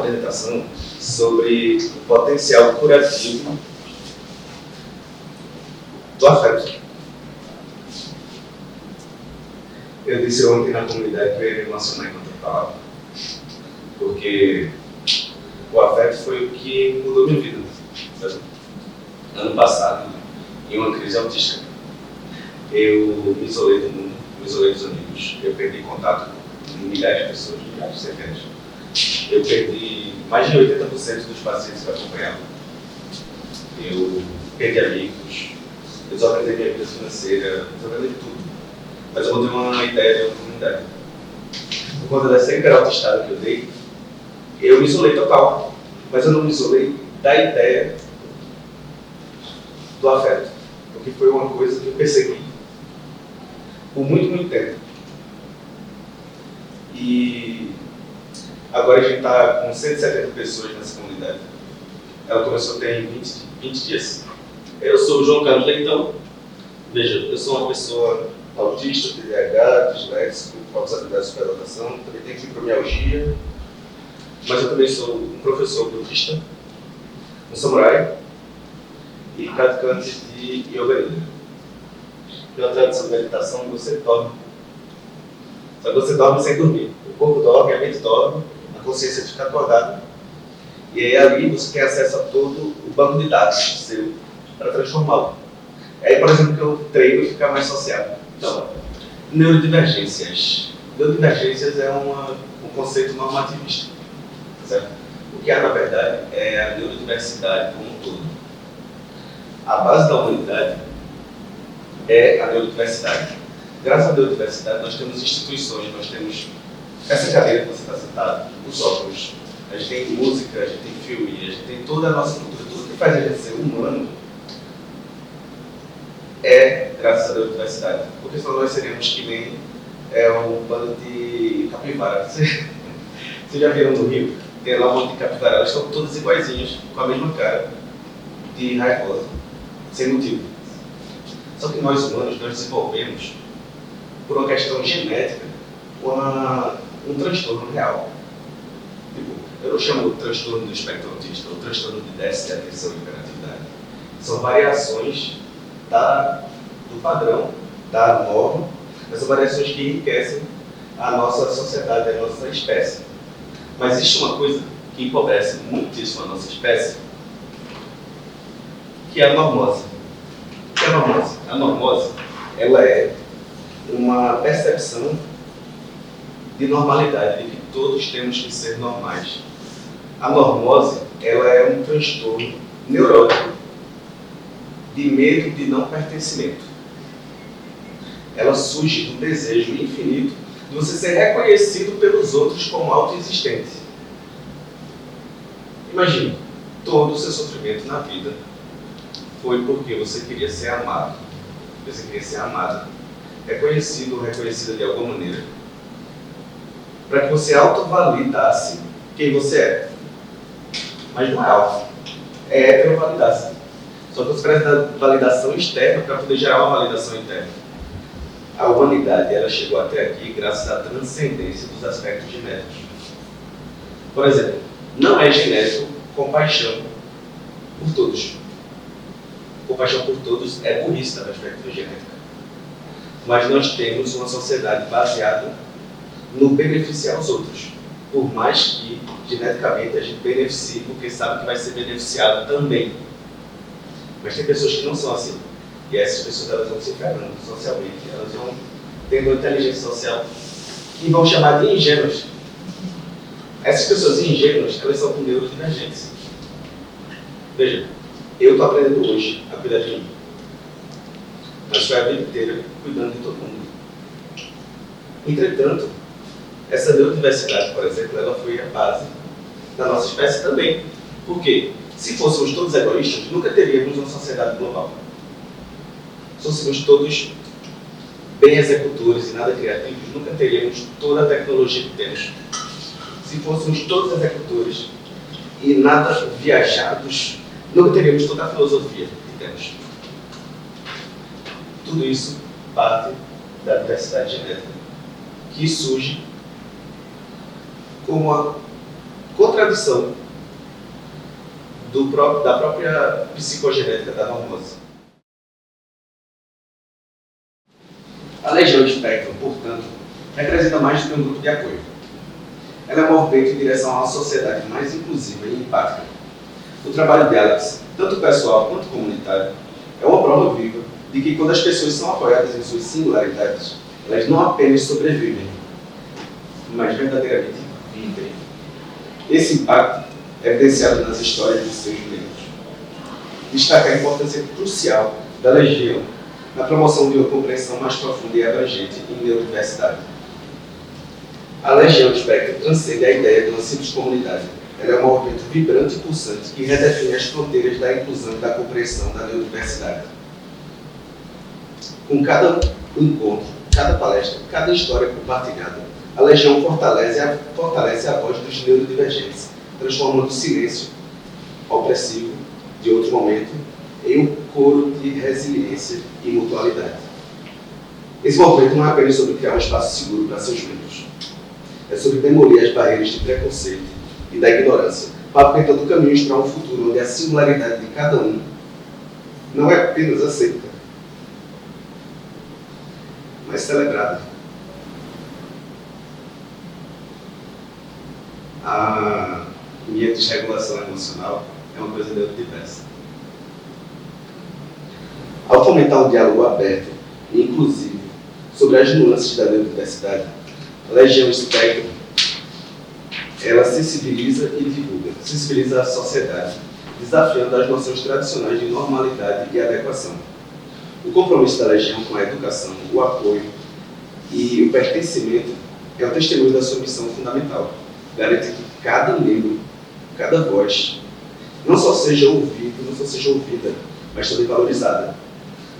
apresentação sobre o potencial curativo do afeto. Eu disse ontem na comunidade que eu ia me emocionar enquanto eu falava, porque o afeto foi o que mudou minha vida. Sabe? Ano passado, em uma crise autística, eu me isolei do mundo, me isolei dos amigos, eu perdi contato com milhares de pessoas, milhares de centenas. Eu perdi mais de 80% dos pacientes que eu acompanhava. Eu perdi amigos, eu desorganizei minha vida financeira, desorganizei tudo. Mas eu montei uma ideia de uma comunidade. Por conta dessa hiperautistada que eu dei, eu me isolei total. Mas eu não me isolei da ideia do afeto. Porque foi uma coisa que eu persegui por muito, muito tempo. E agora a gente está com 170 pessoas nessa comunidade. Ela começou a ter 20 dias. Eu sou o João Carlos Leitão. Veja, eu sou uma pessoa autista, TDAH, disléxico, falta de habilidade de superdotação, também tenho fibromialgia, mas eu também sou um professor budista, um samurai e praticante de yoga nidra. Pela tradição de meditação, você dorme. Só que você dorme sem dormir. O corpo dorme, a mente dorme, a consciência fica acordada. E aí ali você tem acesso a todo o banco de dados seu para transformá-lo. Aí, por exemplo, que eu treino ficar mais sociável. Então, neurodivergências. Neurodivergências é um conceito normativista. Certo? O que há, na verdade, é a neurodiversidade como um todo. A base da humanidade é a neurodiversidade. Graças à neurodiversidade, nós temos instituições, nós temos essa cadeira que você está sentado, os óculos, a gente tem música, a gente tem filme, a gente tem toda a nossa cultura, tudo que faz a gente ser humano é graças à neurodiversidade. Porque senão nós seríamos que nem um bando de capivara. Vocês já viram no Rio? Tem lá um monte de capivara, elas estão todas iguaizinhas, com a mesma cara, de raivosa, sem motivo. Só que nós humanos, nós desenvolvemos, por uma questão genética, um transtorno real. Tipo, eu não chamo de transtorno do espectro autista, ou transtorno de déficit de atenção e hiperatividade. São variações do padrão, da norma, mas são variações que enriquecem a nossa sociedade, a nossa espécie. Mas existe uma coisa que empobrece muitíssimo a nossa espécie, que é a normose. O que é a normose? A normose, ela é uma percepção de normalidade, de que todos temos que ser normais. A normose, ela é um transtorno neurótico de medo de não pertencimento. Ela surge do desejo infinito de você ser reconhecido pelos outros como autoexistente. Imagine, todo o seu sofrimento na vida foi porque você queria ser amado. Você queria ser amado, reconhecido ou reconhecida de alguma maneira, para que você autovalidasse quem você é. Mas não é auto, é heterovalidação. Só que você precisa da validação externa para poder gerar uma validação interna. A humanidade ela chegou até aqui graças à transcendência dos aspectos genéticos. Por exemplo, não é genético compaixão por todos. Compaixão por todos é burrice da perspectiva genética. Mas nós temos uma sociedade baseada no beneficiar os outros. Por mais que geneticamente a gente beneficie, porque sabe que vai ser beneficiado também. Mas tem pessoas que não são assim. E essas pessoas elas vão se ferrando socialmente, elas vão tendo uma inteligência social que vão chamar de ingênuas. Essas pessoas ingênuas, elas são com neurodivergência. Veja, eu estou aprendendo hoje a cuidar de mim. Mas foi a vida inteira cuidando de todo mundo. Entretanto, essa neurodiversidade, por exemplo, ela foi a base da nossa espécie também. Por quê? Se fôssemos todos egoístas, nunca teríamos uma sociedade global. Se fôssemos todos bem executores e nada criativos, nunca teríamos toda a tecnologia que temos. Se fôssemos todos executores e nada viajados, nunca teríamos toda a filosofia que temos. Tudo isso parte da diversidade genética, que surge como a contradição da própria psicogenética da normose. A Legião Spectrum, portanto, representa mais do que um grupo de apoio. Ela é um movimento em direção a uma sociedade mais inclusiva e empática. O trabalho de Alex, tanto pessoal quanto comunitário, é uma prova viva de que quando as pessoas são apoiadas em suas singularidades, elas não apenas sobrevivem, mas verdadeiramente vivem. Esse impacto é evidenciado nas histórias de seus membros. Destaca a importância crucial da Legião na promoção de uma compreensão mais profunda e abrangente em neurodiversidade. A Legião Spectrum transcende a ideia de uma simples comunidade. Ela é um movimento vibrante e pulsante que redefine as fronteiras da inclusão e da compreensão da neurodiversidade. Com cada encontro, cada palestra, cada história compartilhada, a Legião fortalece a voz dos neurodivergentes, transformando o silêncio opressivo de outro momento em um coro de resiliência e mutualidade. Esse movimento não é apenas sobre criar um espaço seguro para seus membros. É sobre demolir as barreiras de preconceito e da ignorância, pavimentando caminhos para um futuro onde a singularidade de cada um não é apenas aceita, mas celebrada. A minha desregulação emocional é uma coisa neurodiversa. Ao fomentar um diálogo aberto e inclusivo sobre as nuances da neurodiversidade, a Legião Spectrum, ela sensibiliza e divulga, sensibiliza a sociedade, desafiando as noções tradicionais de normalidade e adequação. O compromisso da Legião com a educação, o apoio e o pertencimento é o testemunho da sua missão fundamental. Garante que cada membro, cada voz, não só seja ouvido, não só seja ouvida, mas também valorizada.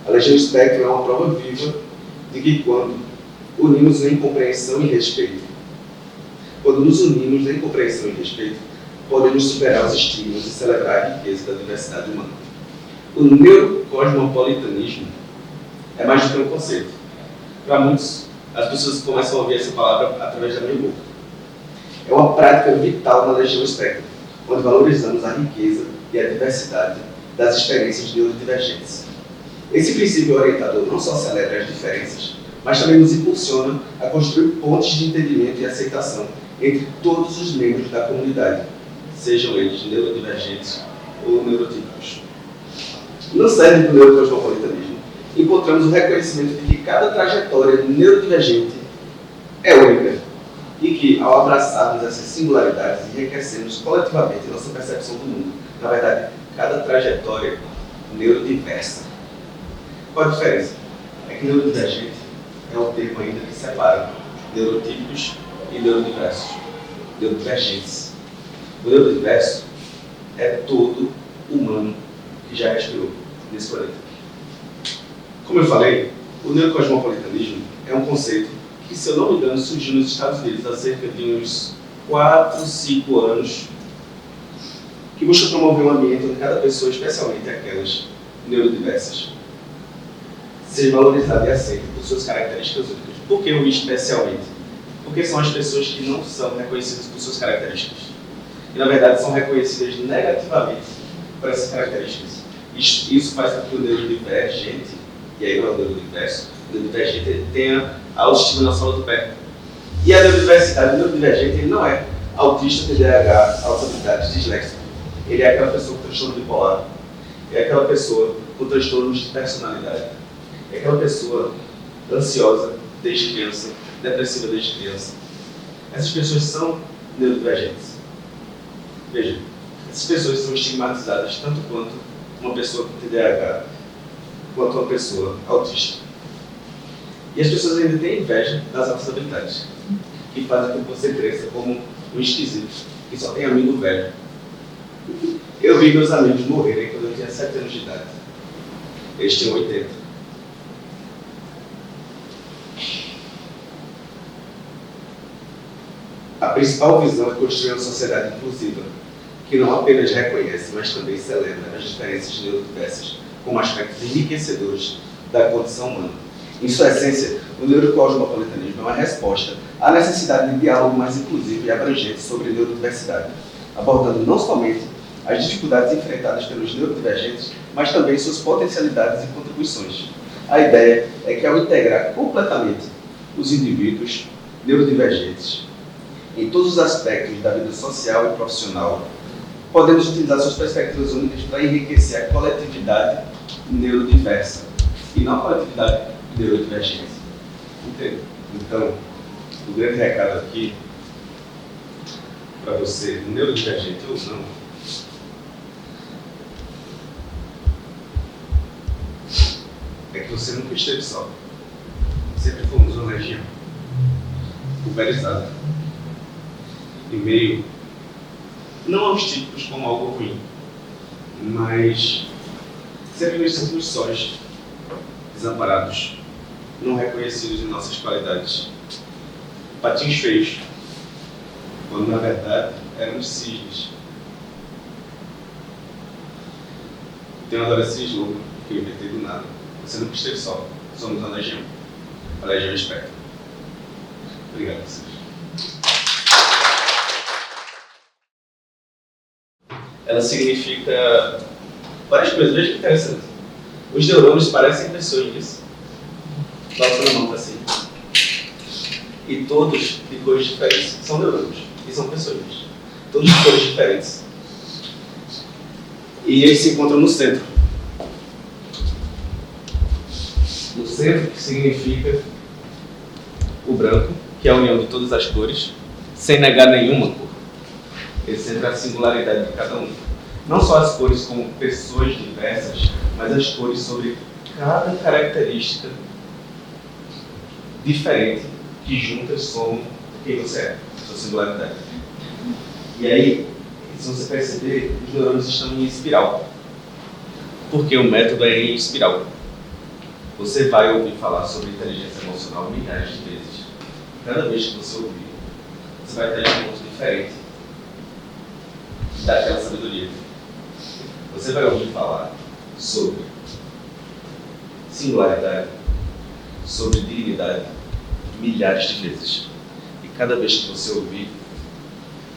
A Legião Spectrum é uma prova viva de que quando unimos em compreensão e respeito, quando nos unimos em compreensão e respeito, podemos superar os estigmas e celebrar a riqueza da diversidade humana. O neurocosmopolitanismo é mais do que um conceito. Para muitos, as pessoas começam a ouvir essa palavra através da minha boca. É uma prática vital na Legião Spectrum, onde valorizamos a riqueza e a diversidade das experiências neurodivergentes. Esse princípio orientador não só celebra as diferenças, mas também nos impulsiona a construir pontes de entendimento e aceitação entre todos os membros da comunidade, sejam eles neurodivergentes ou neurotípicos. No cerne do neurocosmopolitanismo, encontramos o reconhecimento de que cada trajetória neurodivergente é única e que, ao abraçarmos essas singularidades, enriquecemos coletivamente nossa percepção do mundo. Na verdade, cada trajetória neurodiversa. Qual a diferença? É que neurodivergente é um termo ainda que separa neurotípicos e neurodiversos, neurodivergentes. O neurodiverso é todo humano que já respirou nesse planeta. Como eu falei, o neurocosmopolitanismo é um conceito que, se eu não me engano, surgiu nos Estados Unidos há cerca de uns 4, 5 anos, que busca promover um ambiente onde cada pessoa, especialmente aquelas neurodiversas, seja valorizada e aceita por suas características únicas. Por que eu especialmente? Porque são as pessoas que não são reconhecidas por suas características. E, na verdade, são reconhecidas negativamente por essas características. Isso faz com que o neurodivergente, e aí não é o neurodiverso, o neurodivergente tenha a autoestima na sola do pé. E a neurodiversidade, o neurodivergente, ele não é autista, TDAH, autoridade, disléxico. Ele é aquela pessoa com transtorno bipolar. É aquela pessoa com transtornos de personalidade. É aquela pessoa ansiosa desde criança, depressiva desde criança. Essas pessoas são neurodivergentes. Veja, essas pessoas são estigmatizadas tanto quanto uma pessoa com TDAH, quanto uma pessoa autista. E as pessoas ainda têm inveja das altas habilidades, que fazem com que você cresça como um esquisito, que só tem amigo velho. Eu vi meus amigos morrerem quando eu tinha 7 anos de idade. Eles tinham 80. A principal visão é construir uma sociedade inclusiva, que não apenas reconhece, mas também celebra as diferenças neurodiversas como aspectos enriquecedores da condição humana. Em sua essência, o neurocosmopolitanismo é uma resposta à necessidade de diálogo mais inclusivo e abrangente sobre neurodiversidade. abordando não somente as dificuldades enfrentadas pelos neurodivergentes, mas também suas potencialidades e contribuições. A ideia é que, ao integrar completamente os indivíduos neurodivergentes em todos os aspectos da vida social e profissional, podemos utilizar suas perspectivas únicas para enriquecer a coletividade neurodiversa e não a coletividade neurodivergente. Entende? Então, o grande recado aqui, para você, neurodivergente ou não, é que você nunca esteve só. Sempre fomos uma legião, pulverizada, em meio, não aos típicos como algo ruim, mas sempre nos sentimos sós, desamparados, não reconhecidos em nossas qualidades. Patins feios, quando na verdade éramos cisnes. Tenho adorado esse slogan que eu inventei do nada. Você nunca esteve só, somos a legião espectra. Obrigado a vocês. Ela significa várias coisas, veja que interessante. Os neurônios parecem pessoas, bota na mão para cima. E todos de cores diferentes. São neurônios e são pessoas. Todos de cores diferentes. E eles se encontram no centro. No centro, que significa o branco, que é a união de todas as cores, sem negar nenhuma cor. Esse centro é a singularidade de cada um. Não só as cores como pessoas diversas, mas as cores sobre cada característica diferente que juntas somam quem você é, sua singularidade. E aí, se você perceber, os neurônios estão em espiral. Porque o método é em espiral. Você vai ouvir falar sobre inteligência emocional milhares de vezes. Cada vez que você ouvir, você vai ter um ponto diferente daquela sabedoria. Você vai ouvir falar sobre singularidade, sobre dignidade, milhares de vezes. E cada vez que você ouvir,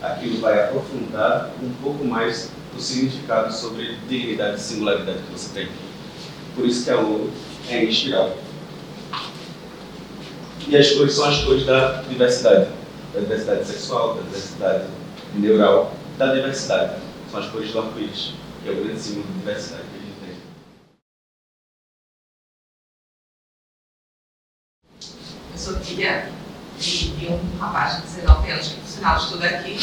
aquilo vai aprofundar um pouco mais o significado sobre dignidade e singularidade que você tem. Por isso que a ouro é em espiral. E as cores são as cores da diversidade sexual, da diversidade neural, da diversidade. São as cores do arco-íris, que é o grande símbolo de diversidade que a gente tem. Eu sou filha de um rapaz de 19 anos que, por sinal, estuda aqui,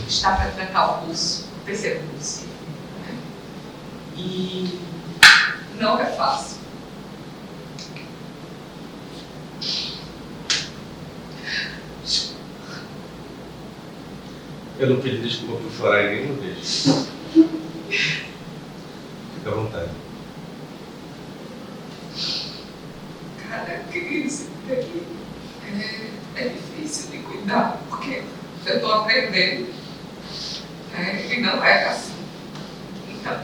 está para trancar o curso, o terceiro curso. E não é fácil. Eu não pedi desculpa por chorar em nenhuma vez. Fica à vontade. Cara, criança daqui é difícil de cuidar, porque eu estou aprendendo e não é assim. Então,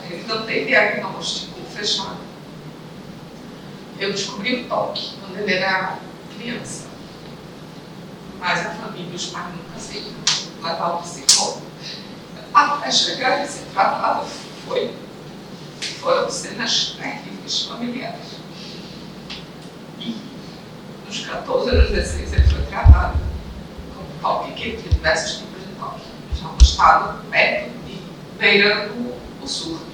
ele não tem diagnóstico fechado. Eu descobri o toque quando ele era criança, mas a família e os pais nunca aceitam levar o psicólogo. Até chegar nesse tratado foram cenas terríveis familiares. E nos 14 anos, 16, ele foi tratado com toque, que tinha diversos tipos de toque. Já no estado perto de beirando o surto.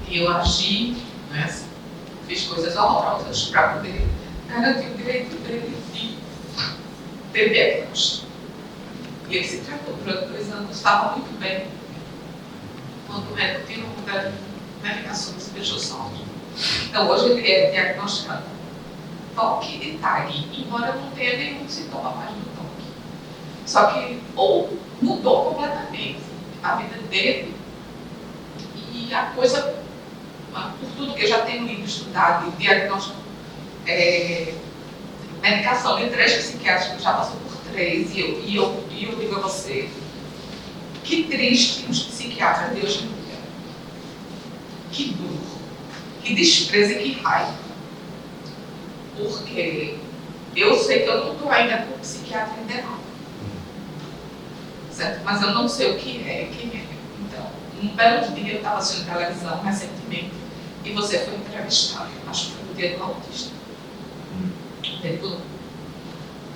E eu agi, né, fiz coisas horrorosas para poder garantir o direito dele de ter diagnóstico. E ele se tratou durante 2 anos, estava muito bem. Quando o médico tirou uma medicações, deixou só. Então hoje ele é diagnosticado toque de TAG, embora não tenha nenhum sintoma mais do toque. Só que ou mudou completamente a vida dele e a coisa, por tudo que eu já tenho lido, estudado, diagnóstico, medicação de 3 psiquiátricos, já passou por 3, e eu digo a você, que triste os psiquiatras de hoje em dia. Que duro, que desprezo e que raiva. Porque eu sei que eu não estou ainda com o psiquiatra ainda não. certo? Mas eu não sei o que é, quem é. Então, um belo dia eu estava assistindo televisão recentemente e você foi entrevistado, acho que foi no Dia do Autista. Entendeu?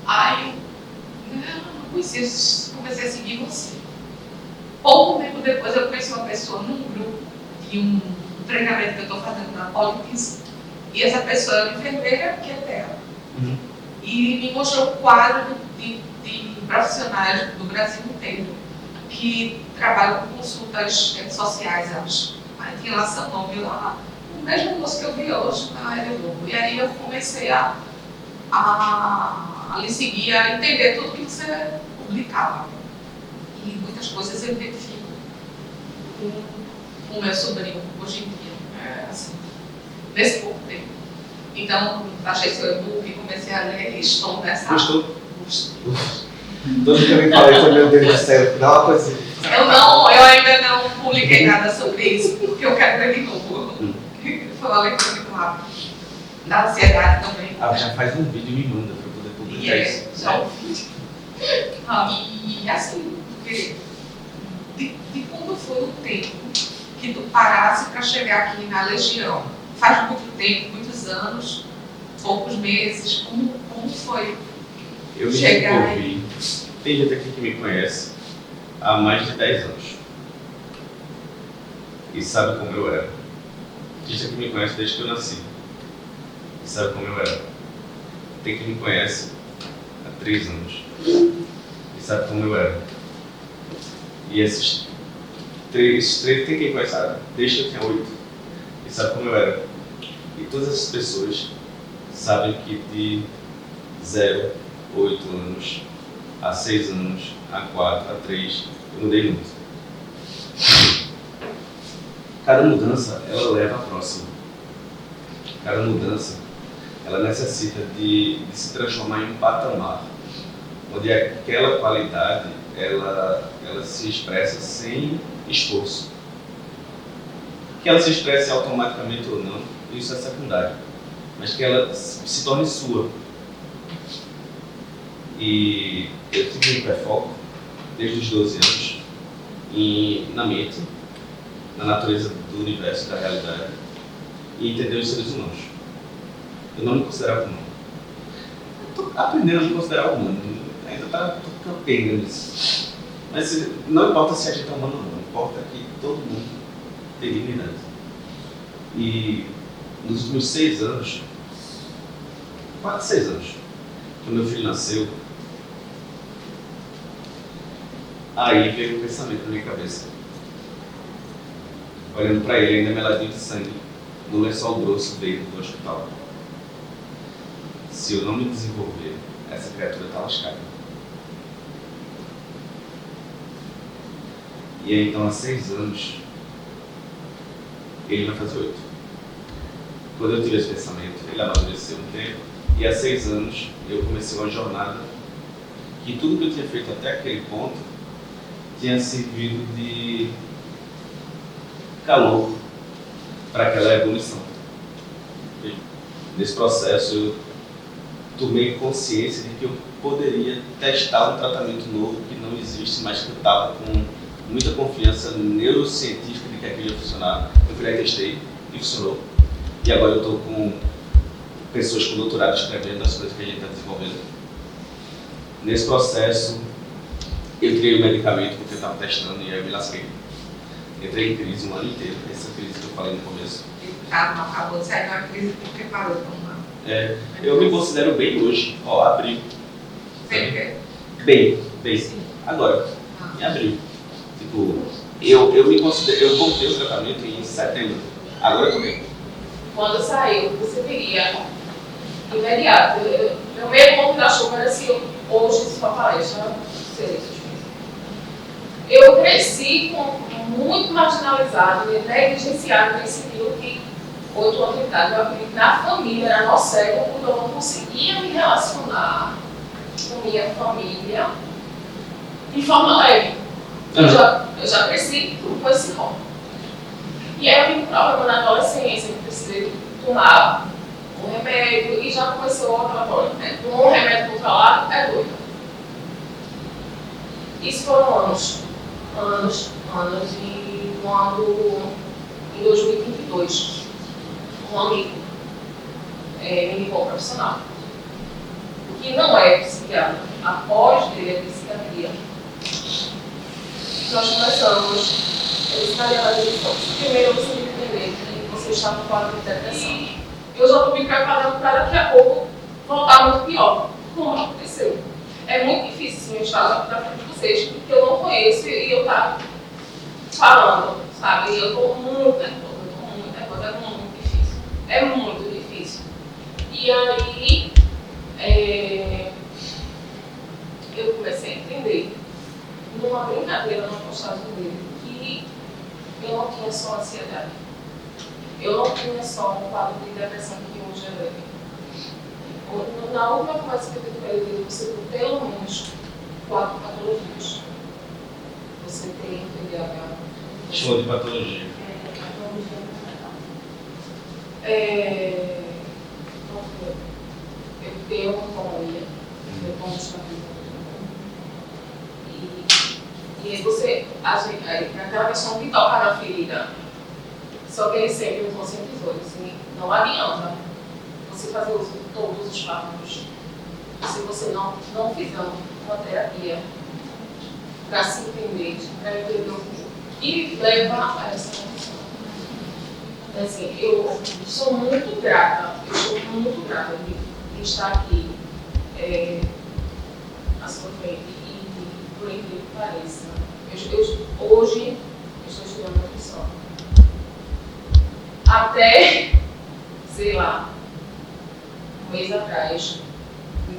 Aí, não conhecia, comecei a seguir você. Pouco tempo depois eu conheci uma pessoa num grupo de um treinamento que eu estou fazendo na Politics, e essa pessoa é uma enfermeira que é dela. E me mostrou um quadro de profissionais do Brasil inteiro que trabalham com consultas sociais, acho. Aí tinha lá seu nome lá, o mesmo moço que eu vi hoje na Rede Globo. E aí eu comecei a lhe seguir, a entender tudo que você publicava. E muitas coisas eu identifico com o meu sobrinho hoje em dia, assim, nesse pouco tempo. Então, achei seu e-book, comecei a ler e estou nessa... Gostou? Todo que eu me falei, meu Deus do céu, dá uma coisa. Eu ainda não publiquei nada sobre isso, porque eu quero ler de novo. Foi uma leitura muito rápida. Da ansiedade também. Já faz um vídeo e me manda para poder publicar isso. Já um vídeo. E assim, de como foi o tempo que tu parasse para chegar aqui na Legião? Faz muito tempo, muitos anos, poucos meses, como foi? Eu me chegar desenvolvi. Tem gente aqui que me conhece há mais de 10 anos. E sabe como eu era. Tem gente que me conhece desde que eu nasci. E sabe como eu era. Tem quem me conhece há 3 anos. E sabe como eu era. E esses três tem quem me conhece desde que eu tinha 8. E sabe como eu era. E todas essas pessoas sabem que de 0, 8 anos, a 6 anos, a 4, a 3, eu mudei muito. Cada mudança, ela leva à próxima. Cada mudança, ela necessita de se transformar em um patamar, onde aquela qualidade, ela se expressa sem esforço. Que ela se expresse automaticamente ou não, isso é secundário, mas que ela se torne sua. E eu tive um hiperfoco desde os 12 anos na mente, na natureza do universo, da realidade, e entender os seres humanos. Eu não me considerava humano. Estou aprendendo a me considerar humano, ainda estou capenga nisso. Mas não importa se a gente é humano ou não, importa que todo mundo tem dignidade. E nos últimos 6 anos, quase 6 anos, quando meu filho nasceu, aí veio um pensamento na minha cabeça. Olhando para ele, ainda meladinho de sangue, no lençol grosso dele do hospital. Se eu não me desenvolver, essa criatura está lascada. E aí, então, há 6 anos, ele vai fazer 8. Quando eu tive esse pensamento, ele amadureceu um tempo, e há 6 anos eu comecei uma jornada que tudo que eu tinha feito até aquele ponto tinha servido de calor para aquela evolução. Nesse processo eu tomei consciência de que eu poderia testar um tratamento novo que não existe, mas que eu estava com muita confiança neurocientífica de que aquilo ia funcionar. Eu fui lá e testei e funcionou. E agora eu estou com pessoas com doutorado escrevendo as coisas que a gente está desenvolvendo. Nesse processo, eu criei um medicamento que eu estava testando e aí eu me lasquei. Entrei em crise um ano inteiro, essa crise que eu falei no começo. Não acabou de sair de uma crise porque parou de tomar. Eu me considero bem hoje, abril. Sempre? Bem. Sim. Agora, em abril. Tipo, eu me considero, eu voltei o tratamento em setembro. Agora eu tô bem. Quando saiu, você viria imediato. Meu meio ponto da chuva era se hoje sua palestra seria difícil. Eu cresci muito marginalizado e negligenciado nesse sentido que 8 anos de idade. Eu acredito na família, na nossa égua, quando eu não conseguia me relacionar com minha família de forma leve. Eu já cresci com esse rol. E aí eu tive um problema na adolescência, que precisei tomar um remédio e já começou aquela coisa, né? Um remédio controlado é doido. Isso foram anos, e quando, em 2022, um amigo me indicou um profissional, que não é psiquiatra, após dele é psiquiatria. Nós começamos, eles trabalharam primeiro você tem que entender que você está com quadro de depressão. Eu já estou me preparando para daqui a pouco voltar muito pior, como aconteceu. É muito difícil eu estar na frente de vocês, porque eu não conheço e eu estar falando, sabe? E eu estou muito nervosa, é muito difícil. É muito difícil. E aí, eu comecei a entender, numa brincadeira, numa postagem dele, que eu não tinha só ansiedade. Eu não tinha só um quadro de depressão que hoje é leve. Na última conversa que eu tive com ele, você tem pelo menos 4 patologias. Você tem TDAH. Chama de patologia. Eu tenho uma autonomia, eu tomo os e aí você, aquela questão de tocar na ferida, só que ele sempre me conscientizou, assim, não adianta você fazer uso de todos os fármacos se você não fizer uma terapia para se entender, para entender o que leva a essa condição. Assim, eu sou muito grata de estar aqui à sua frente e, por incrível que pareça, hoje eu estou estudando nutrição. Até, sei lá, um mês atrás,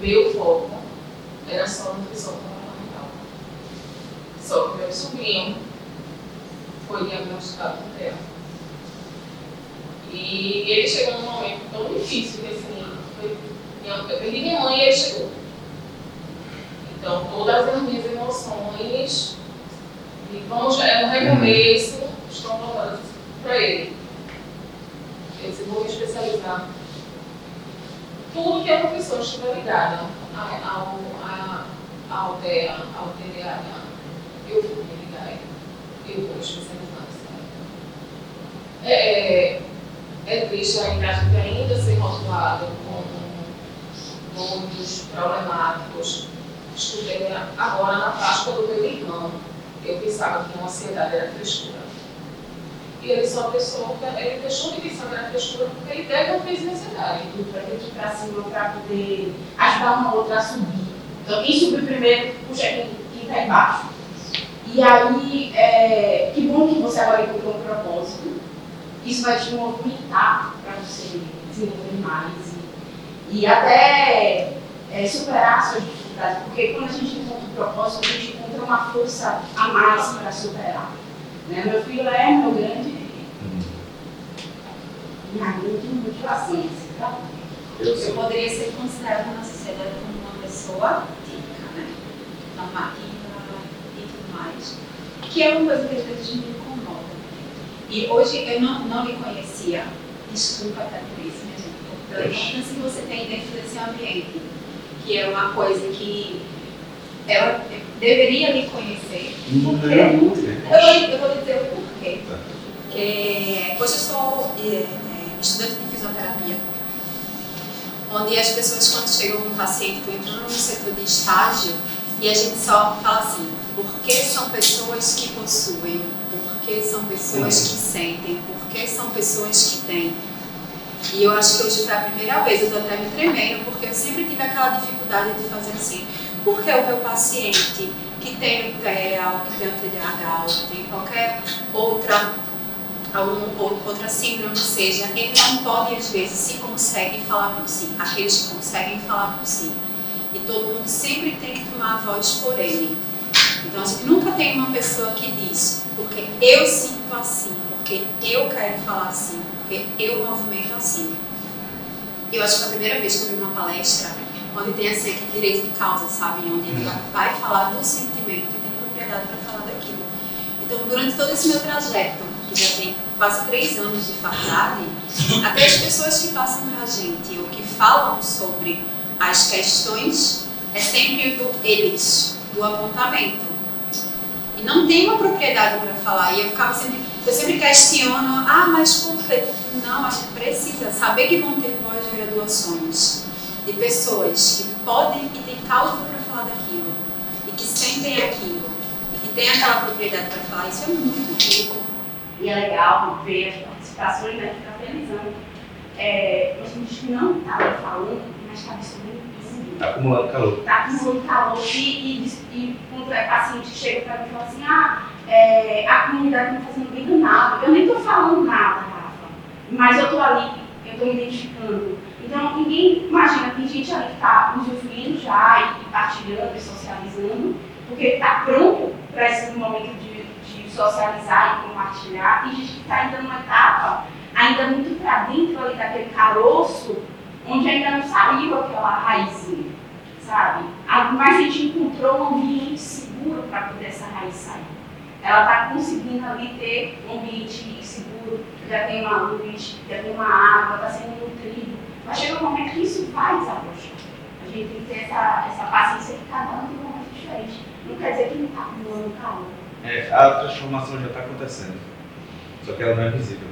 meu foco era só nutrição comportamental. Só que meu sobrinho foi diagnosticado com TEA. E ele chegou num momento tão difícil que assim, eu perdi minha mãe e ele chegou. Então, todas as minhas emoções, e vamos, é um recomeço, estão voltadas para ele. Eu disse, vou me especializar. Tudo que a profissão estiver ligada ao TEA, ao TDAH, eu vou me ligar, eu vou me especializar nessa área. É triste ainda a gente ainda ser rotulado com doidos problemáticos. Estudei agora na Páscoa do meu irmão. Eu pensava que uma ansiedade era frescura. E ele só pensou, ele deixou de pensar que era frescura porque ele teve uma crise de ansiedade. Para ter que ir para cima para poder ajudar uma outra a subir. Então, quem subiu primeiro, puxa quem está embaixo. E aí, que bom que você agora encontrou um propósito. Isso vai te movimentar para você desenvolver mais e até superar suas dificuldades. Porque quando a gente encontra um propósito, a gente encontra uma força a mais para superar. Né? Meu filho é meu grande motivação. Tá? Eu poderia ser considerada na sociedade como uma pessoa típica, né? Normativa e tudo mais. Que é uma coisa que às vezes me incomoda. E hoje eu não me conhecia. Desculpa até por isso, minha gente. Pela importância que você tem dentro desse ambiente. Que é uma coisa que ela deveria me conhecer. Porque eu vou dizer o porquê. Porque hoje eu sou estudante de fisioterapia, onde as pessoas, quando chegam com um paciente, entram no setor de estágio e a gente só fala assim, porque são pessoas que possuem, porque são pessoas que sentem, porque são pessoas que têm. E eu acho que hoje foi a primeira vez, eu estou até me tremendo, porque eu sempre tive aquela dificuldade de fazer assim, porque o meu paciente que tem o TEA, que tem o TDAH, ou que tem qualquer outra síndrome, seja, ele não pode, às vezes, se consegue falar por si, aqueles que conseguem falar por si. E todo mundo sempre tem que tomar a voz por ele. Então, a gente nunca tem uma pessoa que diz, porque eu sinto assim, porque eu quero falar assim, porque eu movimento assim. Eu acho que foi a primeira vez que eu vi uma palestra onde tem assim, aquele direito de causa, sabe? Onde ele vai falar do sentimento e tem propriedade para falar daquilo. Então, durante todo esse meu trajeto, que já tem quase 3 anos de faculdade, até as pessoas que passam para a gente ou que falam sobre as questões, é sempre do eles, do apontamento. e não tem uma propriedade para falar. E eu sempre questiono, mas por quê? Não, acho que precisa saber que vão ter pós-graduações de pessoas que podem e têm causa para falar daquilo, e que sentem aquilo, e que têm aquela propriedade para falar. Isso é muito rico. E é legal ver as participações, né? Ficar felizando. Gente que não estava falando, mas estava estudando. Está acumulando calor. Está acumulando calor e quando é paciente chega para mim e fala assim, a comunidade não está fazendo bem nada. Eu nem estou falando nada, Rafa, mas eu estou ali, eu estou me identificando. Então, ninguém imagina, tem gente ali que está usufruindo já e partilhando e socializando, porque está pronto para esse momento de socializar e compartilhar, e gente que está ainda numa etapa, ainda muito para dentro ali daquele caroço, onde ainda não saiu aquela raizinha, sabe? Mas a gente encontrou um ambiente seguro para poder essa raiz sair. Ela está conseguindo ali ter um ambiente seguro, já tem uma luz, já tem uma água, está sendo nutrido. Mas chega um momento que isso vai desabrochar. A gente tem que ter essa paciência que cada um tem um momento diferente. Não quer dizer que não está acumulando calor. A transformação já está acontecendo, só que ela não é visível.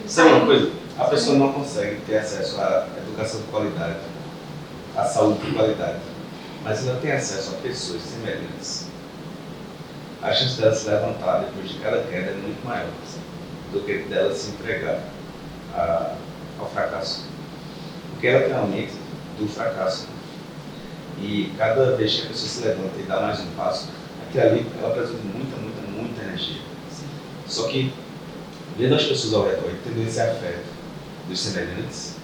Sabe uma coisa? A pessoa não consegue ter acesso à educação de qualidade, à saúde de qualidade, mas ela tem acesso a pessoas semelhantes. A chance dela se levantar depois de cada queda é muito maior do que dela se entregar ao fracasso. Porque ela tem uma mente do fracasso. E cada vez que a pessoa se levanta e dá mais um passo, aquilo ali ela precisa de muita energia. Só que, vendo as pessoas ao redor e tendo esse afeto dos semelhantes,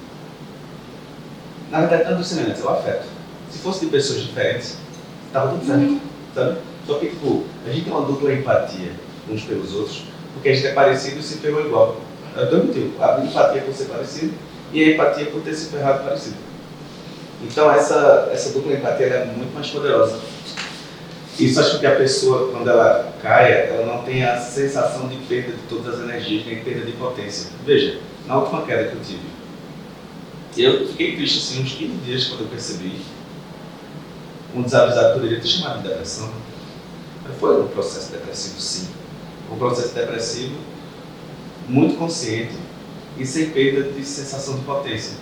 na verdade não é dos semelhantes, é o afeto. Se fosse de pessoas diferentes, estava tudo certo, sabe? Só que, a gente tem uma dupla empatia uns pelos outros, porque a gente é parecido e se ferrou igual. É o dois motivos, a empatia por ser parecido e a empatia por ter se ferrado parecido. Então essa dupla empatia ela é muito mais poderosa. Isso acho que a pessoa, quando ela cai, ela não tem a sensação de perda de todas as energias, nem perda de potência. Veja, na última queda que eu tive, eu fiquei triste assim uns 15 dias quando eu percebi. Um desavisado poderia ter chamado de depressão. Mas foi um processo depressivo, sim. Um processo depressivo muito consciente e sem perda de sensação de potência.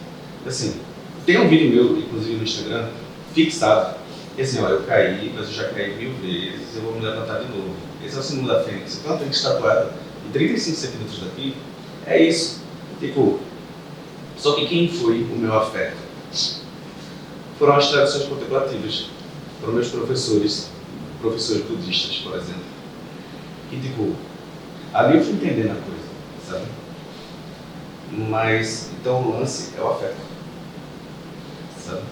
Assim, tem um vídeo meu, inclusive no Instagram, fixado. E assim, eu caí, mas eu já caí 1000 vezes, eu vou me levantar de novo. Esse é o símbolo da Fênix. Então eu tenho que estar tatuado em 35 centímetros daqui. É isso. Só que quem foi o meu afeto? Foram as tradições contemplativas. Foram meus professores budistas, por exemplo. Que ali eu fui entendendo a coisa, sabe? Mas, então o lance é o afeto, sabe?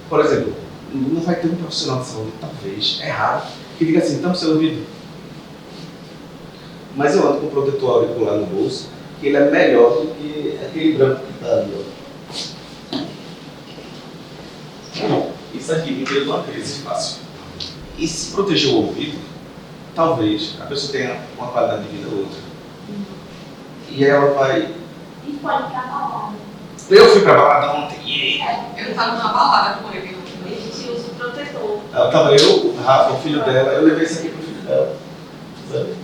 Por exemplo, não vai ter um profissional de saúde, talvez, é raro, que diga assim, tampa seu ouvido. Mas eu ando com um protetor auricular no bolso, que ele é melhor do que aquele branco que está ali, ó. Isso aqui me deu uma crise fácil. E se proteger o ouvido, talvez a pessoa tenha uma qualidade de vida ou outra. E ela vai... E pode ir pra balada. Eu fui pra balada ontem. Eu estava numa balada com ele. A gente usa o protetor. Ela tava o Rafa, o filho dela, eu levei isso aqui pro filho dela. Sabe?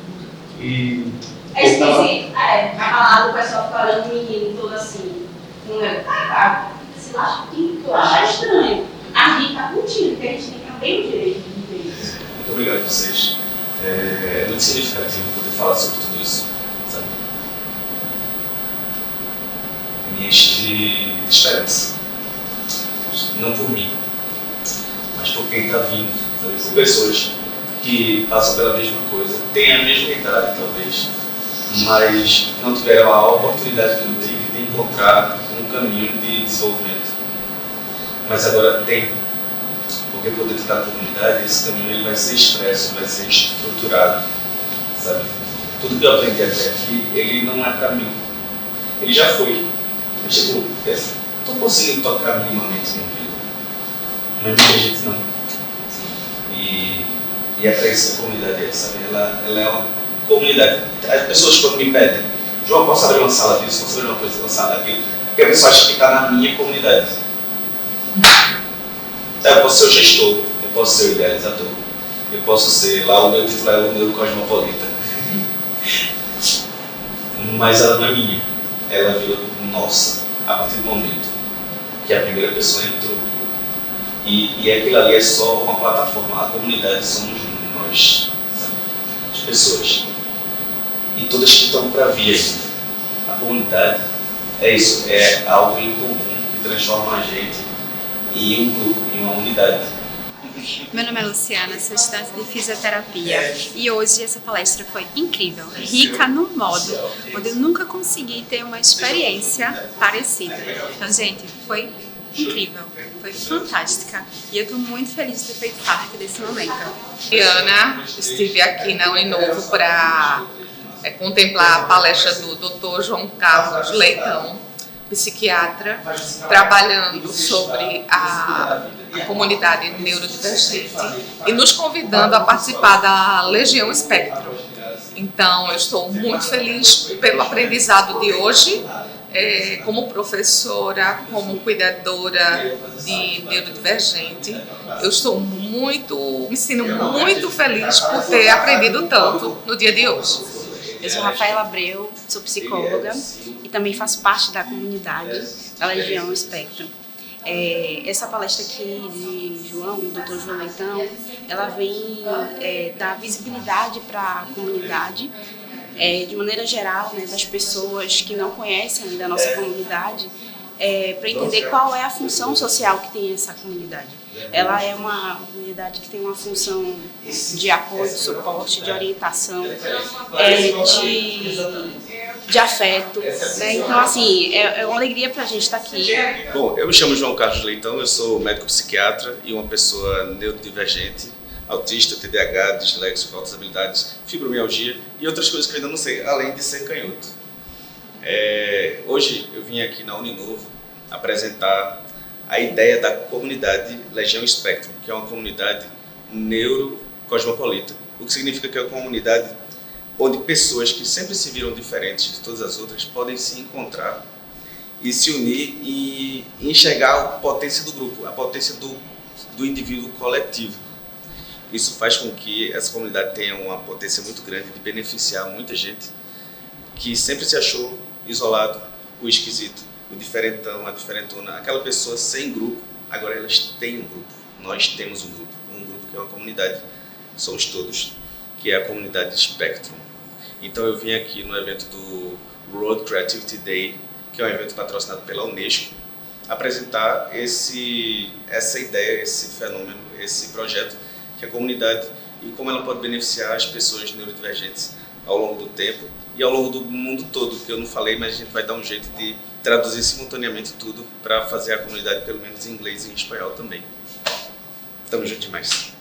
E... É esquisito. Na balada o pessoal fica olhando o menino todo assim. Você acha que eu acho estranho. A gente tá curtindo, porque a gente tem também o direito de viver isso. Muito obrigado a vocês. É muito significativo poder falar sobre tudo isso, sabe? Me enche de esperança. Não por mim, mas por quem está vindo. Sabe? São pessoas que passam pela mesma coisa, têm a mesma idade talvez, mas não tiveram a oportunidade que eu tive de encontrar um caminho de desenvolvimento. Mas agora tem, porque por dentro da comunidade esse caminho ele vai ser expresso, vai ser estruturado, sabe? Tudo que eu aprendi até aqui, ele não é para mim, ele já foi. Mas estou conseguindo tocar minimamente no ouvido, mas muita gente não. E é para isso que a comunidade é, sabe? Ela é uma comunidade. As pessoas quando me pedem, João, posso abrir uma sala disso, posso abrir uma coisa, uma sala daquilo, porque a pessoa acha que está na minha comunidade. Eu posso ser o gestor, eu posso ser o idealizador, Eu posso ser, lá o meu título é o Neurocosmopolita. Mas ela não é minha. Ela virou nossa, a partir do momento que a primeira pessoa entrou. E aquilo ali é só uma plataforma. A comunidade somos nós, sabe? As pessoas. E todas que estão para vir ainda. A comunidade é isso, é algo em comum que transforma a gente em um grupo, em uma unidade. Meu nome é Luciana, sou estudante de fisioterapia e hoje essa palestra foi incrível, rica no modo onde eu nunca consegui ter uma experiência parecida. Então, gente, foi incrível, foi fantástica e eu estou muito feliz de ter feito parte desse momento. Ana, estive aqui na Uninovo para contemplar a palestra do Dr. João Carlos Leitão, psiquiatra, trabalhando sobre a comunidade neurodivergente e nos convidando a participar da Legião Espectro. Então, eu estou muito feliz pelo aprendizado de hoje, como professora, como cuidadora de neurodivergente. Eu estou me sinto muito feliz por ter aprendido tanto no dia de hoje. Eu sou Rafaela Abreu, sou psicóloga e também faço parte da comunidade da Legião Espectro. Essa palestra aqui de João, do Dr. João Leitão, ela vem dar visibilidade para a comunidade, de maneira geral, né, das pessoas que não conhecem ainda a nossa comunidade, para entender qual é a função social que tem essa comunidade. Ela é uma comunidade que tem uma função de apoio, de suporte, de orientação, de afeto, né? Então, assim, é uma alegria para a gente estar aqui. Bom, eu me chamo João Carlos Leitão, eu sou médico psiquiatra e uma pessoa neurodivergente, autista, TDAH, disléxico, altas habilidades, fibromialgia e outras coisas que eu ainda não sei, além de ser canhoto. Hoje eu vim aqui na Uninovo apresentar a ideia da comunidade Legião Espectro, que é uma comunidade neurocosmopolita, o que significa que é uma comunidade onde pessoas que sempre se viram diferentes de todas as outras podem se encontrar e se unir e enxergar a potência do grupo, a potência do indivíduo coletivo. Isso faz com que essa comunidade tenha uma potência muito grande de beneficiar muita gente que sempre se achou isolado, o esquisito, o diferentão, a diferentona, aquela pessoa sem grupo. Agora elas têm um grupo, nós temos um grupo que é uma comunidade, somos todos, que é a comunidade Spectrum. Então eu vim aqui no evento do World Creativity Day, que é um evento patrocinado pela Unesco, apresentar essa ideia, esse fenômeno, esse projeto, que é a comunidade e como ela pode beneficiar as pessoas neurodivergentes ao longo do tempo e ao longo do mundo todo, que eu não falei, mas a gente vai dar um jeito de traduzir simultaneamente tudo para fazer a comunidade, pelo menos em inglês e em espanhol também. Tamo junto demais.